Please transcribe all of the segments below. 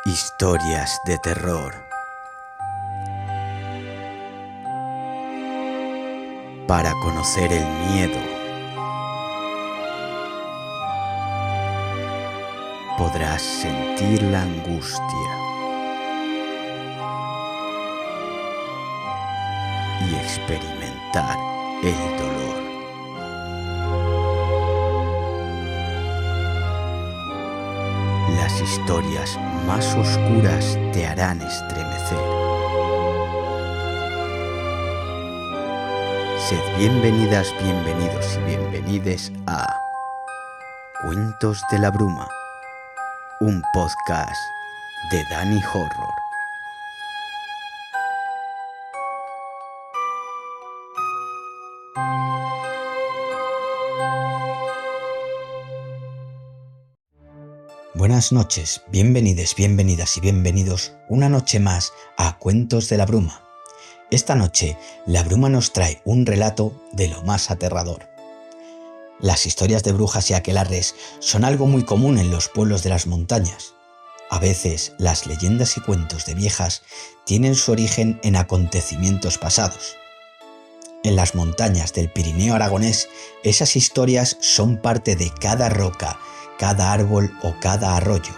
Historias de terror. Para conocer el miedo, podrás sentir la angustia y experimentar el dolor. Las historias más oscuras te harán estremecer. Sed bienvenidas, bienvenidos y bienvenides a Cuentos de la Bruma, un podcast de Dani Horror. Buenas noches, bienvenides, bienvenidas y bienvenidos una noche más a Cuentos de la Bruma. Esta noche, la bruma nos trae un relato de lo más aterrador. Las historias de brujas y aquelarres son algo muy común en los pueblos de las montañas. A veces, las leyendas y cuentos de viejas tienen su origen en acontecimientos pasados. En las montañas del Pirineo aragonés, esas historias son parte de cada roca, cada árbol o cada arroyo.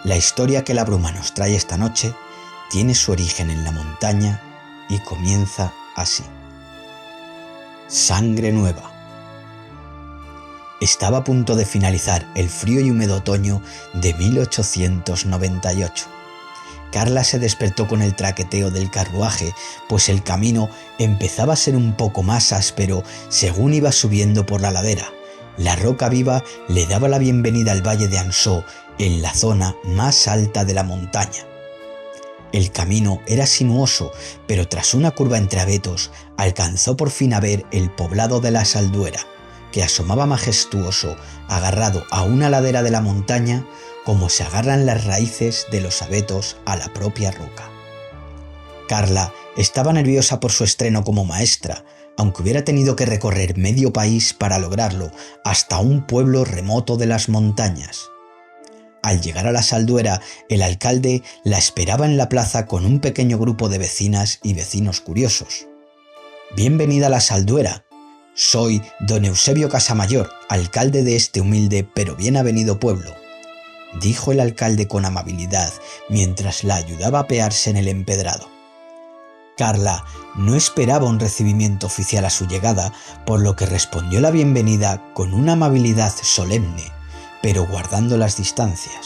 La historia que la bruma nos trae esta noche tiene su origen en la montaña y comienza así. Sangre nueva. Estaba a punto de finalizar el frío y húmedo otoño de 1898. Carla se despertó con el traqueteo del carruaje, pues el camino empezaba a ser un poco más áspero según iba subiendo por la ladera. La roca viva le daba la bienvenida al valle de Ansó, en la zona más alta de la montaña. El camino era sinuoso, pero tras una curva entre abetos, alcanzó por fin a ver el poblado de la Salduera, que asomaba majestuoso, agarrado a una ladera de la montaña, como se agarran las raíces de los abetos a la propia roca. Carla estaba nerviosa por su estreno como maestra, aunque hubiera tenido que recorrer medio país para lograrlo, hasta un pueblo remoto de las montañas. Al llegar a la Salduera, el alcalde la esperaba en la plaza con un pequeño grupo de vecinas y vecinos curiosos. «Bienvenida a la Salduera. Soy don Eusebio Casamayor, alcalde de este humilde pero bien avenido pueblo», dijo el alcalde con amabilidad mientras la ayudaba a apearse en el empedrado. Carla no esperaba un recibimiento oficial a su llegada, por lo que respondió la bienvenida con una amabilidad solemne, pero guardando las distancias.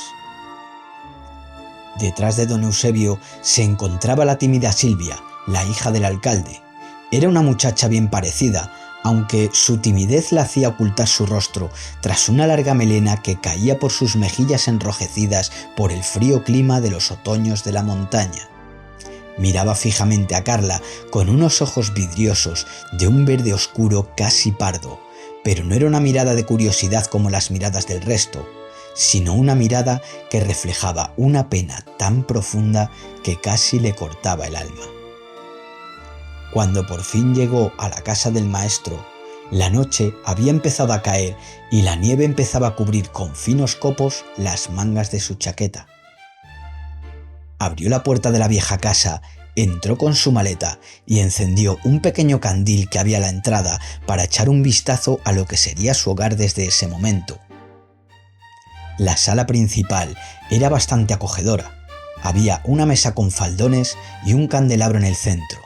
Detrás de don Eusebio se encontraba la tímida Silvia, la hija del alcalde. Era una muchacha bien parecida, aunque su timidez la hacía ocultar su rostro tras una larga melena que caía por sus mejillas enrojecidas por el frío clima de los otoños de la montaña. Miraba fijamente a Carla con unos ojos vidriosos de un verde oscuro casi pardo, pero no era una mirada de curiosidad como las miradas del resto, sino una mirada que reflejaba una pena tan profunda que casi le cortaba el alma. Cuando por fin llegó a la casa del maestro, la noche había empezado a caer y la nieve empezaba a cubrir con finos copos las mangas de su chaqueta. Abrió la puerta de la vieja casa, entró con su maleta y encendió un pequeño candil que había a la entrada para echar un vistazo a lo que sería su hogar desde ese momento. La sala principal era bastante acogedora. Había una mesa con faldones y un candelabro en el centro.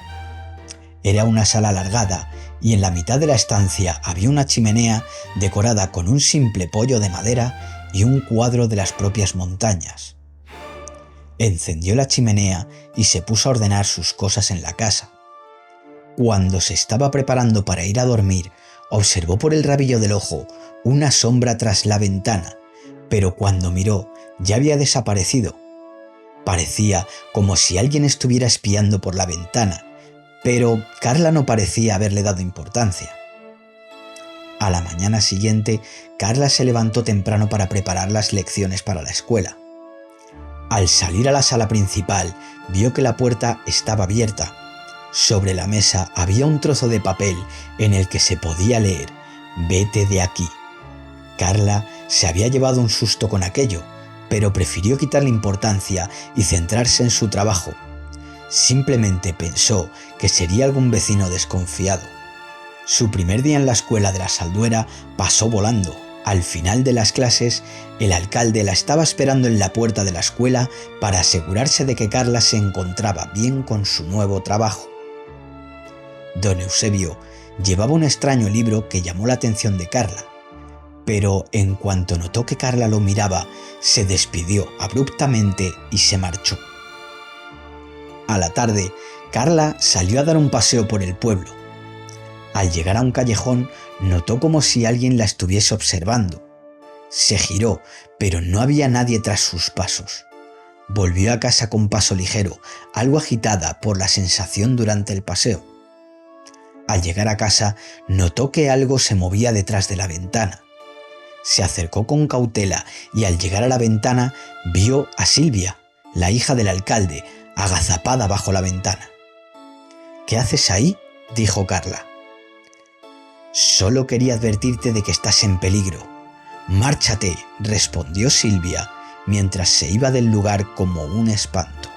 Era una sala alargada y en la mitad de la estancia había una chimenea decorada con un simple poyo de madera y un cuadro de las propias montañas. Encendió la chimenea y se puso a ordenar sus cosas en la casa. Cuando se estaba preparando para ir a dormir, observó por el rabillo del ojo una sombra tras la ventana, pero cuando miró ya había desaparecido. Parecía como si alguien estuviera espiando por la ventana, pero Carla no parecía haberle dado importancia. A la mañana siguiente, Carla se levantó temprano para preparar las lecciones para la escuela. Al salir a la sala principal, vio que la puerta estaba abierta. Sobre la mesa había un trozo de papel en el que se podía leer: «Vete de aquí». Carla se había llevado un susto con aquello, pero prefirió quitarle importancia y centrarse en su trabajo. Simplemente pensó que sería algún vecino desconfiado. Su primer día en la escuela de la Salduera pasó volando. Al final de las clases, el alcalde la estaba esperando en la puerta de la escuela para asegurarse de que Carla se encontraba bien con su nuevo trabajo. Don Eusebio llevaba un extraño libro que llamó la atención de Carla, pero en cuanto notó que Carla lo miraba, se despidió abruptamente y se marchó. A la tarde, Carla salió a dar un paseo por el pueblo. Al llegar a un callejón, notó como si alguien la estuviese observando. Se giró, pero no había nadie tras sus pasos. Volvió a casa con paso ligero, algo agitada por la sensación durante el paseo. Al llegar a casa, notó que algo se movía detrás de la ventana. Se acercó con cautela y al llegar a la ventana vio a Silvia, la hija del alcalde, agazapada bajo la ventana. «¿Qué haces ahí?», dijo Carla. «Solo quería advertirte de que estás en peligro». «Márchate», respondió Silvia, mientras se iba del lugar como un espanto.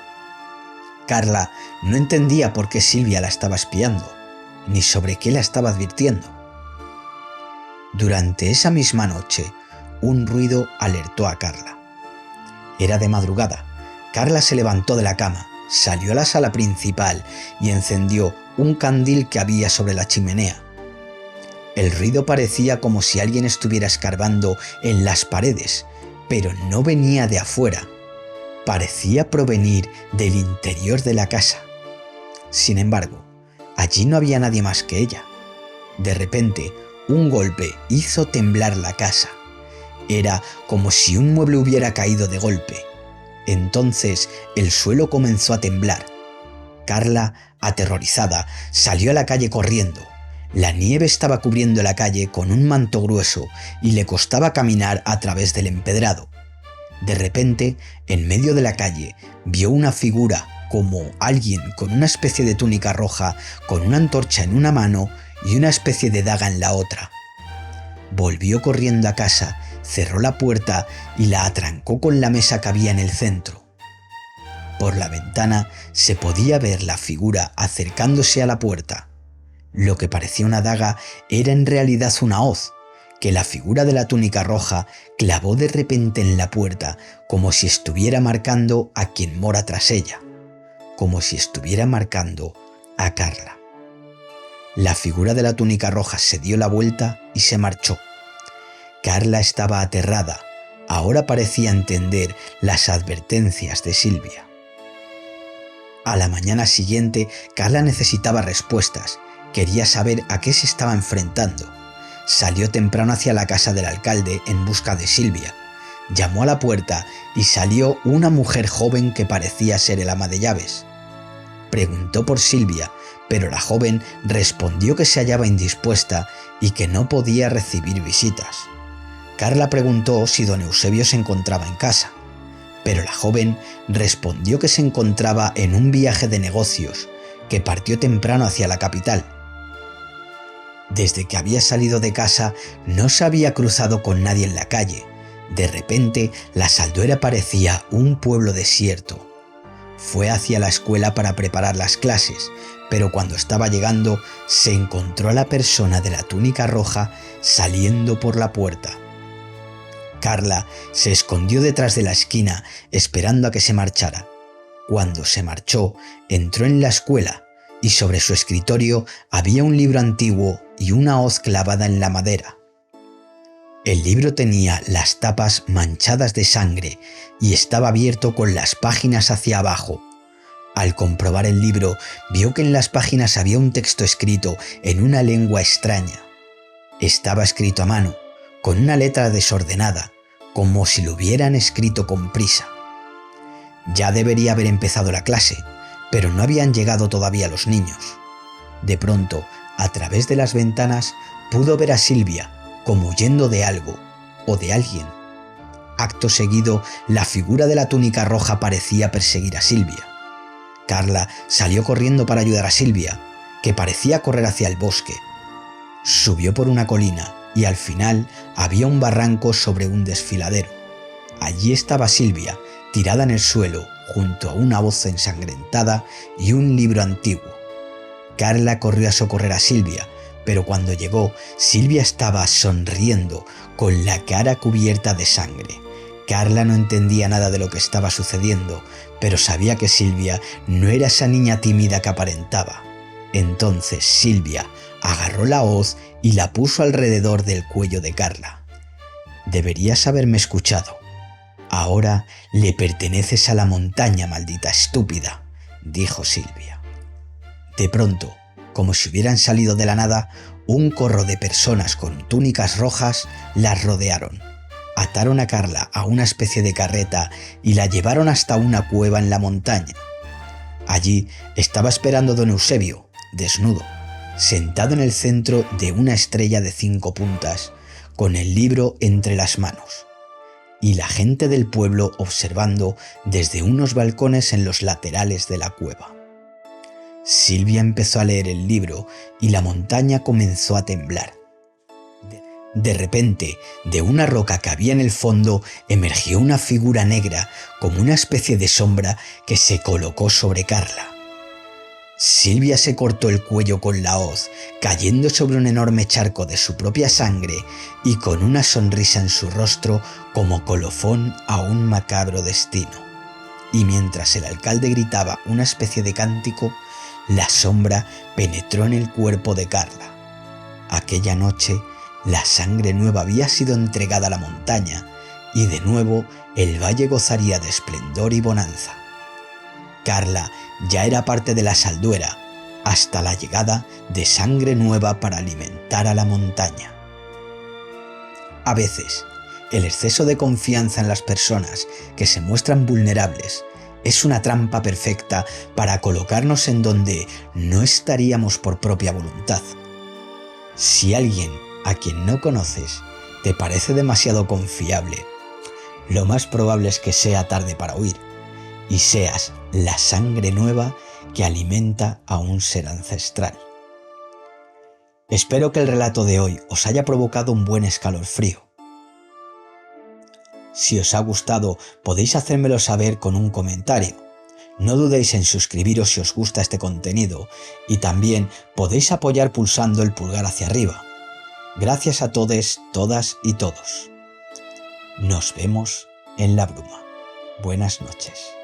Carla no entendía por qué Silvia la estaba espiando, ni sobre qué la estaba advirtiendo. Durante esa misma noche, un ruido alertó a Carla. Era de madrugada. Carla se levantó de la cama, salió a la sala principal y encendió un candil que había sobre la chimenea. El ruido parecía como si alguien estuviera escarbando en las paredes, pero no venía de afuera. Parecía provenir del interior de la casa. Sin embargo, allí no había nadie más que ella. De repente, un golpe hizo temblar la casa. Era como si un mueble hubiera caído de golpe. Entonces el suelo comenzó a temblar. Carla, aterrorizada, salió a la calle corriendo. La nieve estaba cubriendo la calle con un manto grueso y le costaba caminar a través del empedrado. De repente, en medio de la calle, vio una figura como alguien con una especie de túnica roja, con una antorcha en una mano y una especie de daga en la otra. Volvió corriendo a casa, cerró la puerta y la atrancó con la mesa que había en el centro. Por la ventana se podía ver la figura acercándose a la puerta. Lo que parecía una daga era en realidad una hoz, que la figura de la túnica roja clavó de repente en la puerta, como si estuviera marcando a quien mora tras ella, como si estuviera marcando a Carla. La figura de la túnica roja se dio la vuelta y se marchó. Carla estaba aterrada. Ahora parecía entender las advertencias de Silvia. A la mañana siguiente, Carla necesitaba respuestas. Quería saber a qué se estaba enfrentando. Salió temprano hacia la casa del alcalde en busca de Silvia. Llamó a la puerta y salió una mujer joven que parecía ser el ama de llaves. Preguntó por Silvia, pero la joven respondió que se hallaba indispuesta y que no podía recibir visitas. Carla preguntó si don Eusebio se encontraba en casa, pero la joven respondió que se encontraba en un viaje de negocios, que partió temprano hacia la capital. Desde que había salido de casa no se había cruzado con nadie en la calle. De repente, la Salduera parecía un pueblo desierto. Fue hacia la escuela para preparar las clases, pero cuando estaba llegando se encontró a la persona de la túnica roja saliendo por la puerta. Carla se escondió detrás de la esquina esperando a que se marchara. Cuando se marchó, entró en la escuela y sobre su escritorio había un libro antiguo y una hoz clavada en la madera. El libro tenía las tapas manchadas de sangre y estaba abierto con las páginas hacia abajo. Al comprobar el libro, vio que en las páginas había un texto escrito en una lengua extraña. Estaba escrito a mano, con una letra desordenada, como si lo hubieran escrito con prisa. Ya debería haber empezado la clase, pero no habían llegado todavía los niños. De pronto, a través de las ventanas, pudo ver a Silvia, como huyendo de algo o de alguien. Acto seguido, la figura de la túnica roja parecía perseguir a Silvia. Carla salió corriendo para ayudar a Silvia, que parecía correr hacia el bosque. Subió por una colina y al final había un barranco sobre un desfiladero. Allí estaba Silvia, tirada en el suelo, junto a una hoz ensangrentada y un libro antiguo. Carla corrió a socorrer a Silvia, pero cuando llegó, Silvia estaba sonriendo, con la cara cubierta de sangre. Carla no entendía nada de lo que estaba sucediendo, pero sabía que Silvia no era esa niña tímida que aparentaba. Entonces Silvia agarró la hoz y la puso alrededor del cuello de Carla. «Deberías haberme escuchado. Ahora le perteneces a la montaña, maldita estúpida», dijo Silvia. De pronto, como si hubieran salido de la nada, un corro de personas con túnicas rojas las rodearon. Ataron a Carla a una especie de carreta y la llevaron hasta una cueva en la montaña. Allí estaba esperando don Eusebio, desnudo, sentado en el centro de una estrella de 5 puntas, con el libro entre las manos, y la gente del pueblo observando desde unos balcones en los laterales de la cueva. Silvia empezó a leer el libro y la montaña comenzó a temblar. De repente, de una roca que había en el fondo, emergió una figura negra como una especie de sombra que se colocó sobre Carla. Silvia se cortó el cuello con la hoz, cayendo sobre un enorme charco de su propia sangre y con una sonrisa en su rostro como colofón a un macabro destino. Y mientras el alcalde gritaba una especie de cántico, la sombra penetró en el cuerpo de Carla. Aquella noche, la sangre nueva había sido entregada a la montaña y de nuevo el valle gozaría de esplendor y bonanza. Carla ya era parte de la Salduera hasta la llegada de sangre nueva para alimentar a la montaña. A veces, el exceso de confianza en las personas que se muestran vulnerables es una trampa perfecta para colocarnos en donde no estaríamos por propia voluntad. Si alguien a quien no conoces te parece demasiado confiable, lo más probable es que sea tarde para huir y seas la sangre nueva que alimenta a un ser ancestral. Espero que el relato de hoy os haya provocado un buen escalofrío. Si os ha gustado, podéis hacérmelo saber con un comentario. No dudéis en suscribiros si os gusta este contenido y también podéis apoyar pulsando el pulgar hacia arriba. Gracias a todos, todas y todos. Nos vemos en la bruma. Buenas noches.